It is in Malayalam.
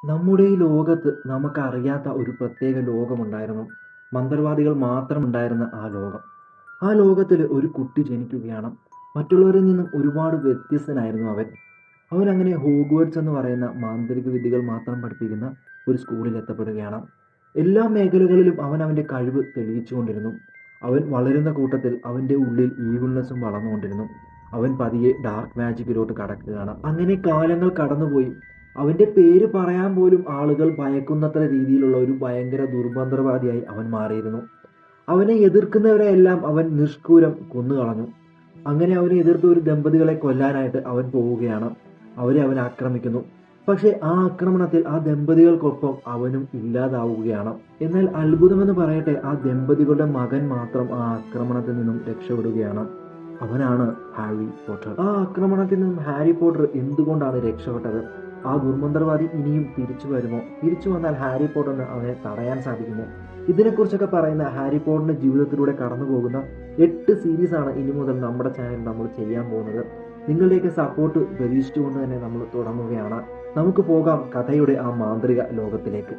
നമ്മുടെ ഈ ലോകത്ത് നമുക്കറിയാത്ത ഒരു പ്രത്യേക ലോകമുണ്ടായിരുന്നു. മന്ത്രവാദികൾ മാത്രമുണ്ടായിരുന്ന ആ ലോകം. ആ ലോകത്തിൽ ഒരു കുട്ടി ജനിക്കുകയാണ്. മറ്റുള്ളവരിൽ നിന്നും ഒരുപാട് വ്യത്യസ്തനായിരുന്നു അവൻ. അവനങ്ങനെ ഹോഗ്വാർട്സ് എന്ന് പറയുന്ന മാന്ത്രിക വിദ്യകൾ മാത്രം പഠിപ്പിക്കുന്ന ഒരു സ്കൂളിൽ എത്തപ്പെടുകയാണ്. എല്ലാ മേഖലകളിലും അവൻ അവൻ്റെ കഴിവ് തെളിയിച്ചുകൊണ്ടിരുന്നു. അവൻ വളരുന്ന കൂട്ടത്തിൽ അവൻ്റെ ഉള്ളിൽ ഈവിൾനെസ്സും വളർന്നുകൊണ്ടിരുന്നു. അവൻ പതിയെ ഡാർക്ക് മാജിക്കിലോട്ട് കടക്കുകയാണ്. അങ്ങനെ കാലങ്ങൾ കടന്നുപോയി. അവൻ്റെ പേര് പറയാൻ പോലും ആളുകൾ ഭയക്കുന്നത്ര രീതിയിലുള്ള ഒരു ഭയങ്കര ദുർമന്ത്രവാദിയായി അവൻ മാറിയിരുന്നു. അവനെ എതിർക്കുന്നവരെയെല്ലാം അവൻ നിഷ്ഠൂരം കൊന്നുകളഞ്ഞു. അങ്ങനെ അവനെ എതിർത്ത ഒരു ദമ്പതികളെ കൊല്ലാനായിട്ട് അവൻ പോവുകയാണ്. അവരെ അവൻ ആക്രമിക്കുന്നു. പക്ഷേ ആ ആക്രമണത്തിൽ ആ ദമ്പതികൾക്കൊപ്പം അവനും ഇല്ലാതാവുകയാണ്. എന്നാൽ അത്ഭുതമെന്ന് പറയട്ടെ, ആ ദമ്പതികളുടെ മകൻ മാത്രം ആ ആക്രമണത്തിൽ നിന്നും രക്ഷപ്പെടുകയാണ്. അവനാണ് ഹാരി പോട്ടർ. ആ ആക്രമണത്തിൽ നിന്നും ഹാരി പോട്ടർ എന്തുകൊണ്ടാണ് രക്ഷപ്പെട്ടത്? ആ ദുർമന്ത്രവാദി ഇനിയും തിരിച്ചു വരുമോ? തിരിച്ചു വന്നാൽ ഹാരി പോട്ടറിന് അവനെ തടയാൻ സാധിക്കുമോ? ഇതിനെക്കുറിച്ചൊക്കെ പറയുന്ന ഹാരി പോട്ടറിന്റെ ജീവിതത്തിലൂടെ കടന്നു പോകുന്ന 8 സീരീസാണ് ഇനി മുതൽ നമ്മുടെ ചാനൽ നമ്മൾ ചെയ്യാൻ പോകുന്നത്. നിങ്ങളുടെയൊക്കെ സപ്പോർട്ട് പ്രതീക്ഷിച്ചുകൊണ്ട് തന്നെ നമ്മൾ തുടങ്ങുകയാണ്. നമുക്ക് പോകാം കഥയുടെ ആ മാന്ത്രിക ലോകത്തിലേക്ക്.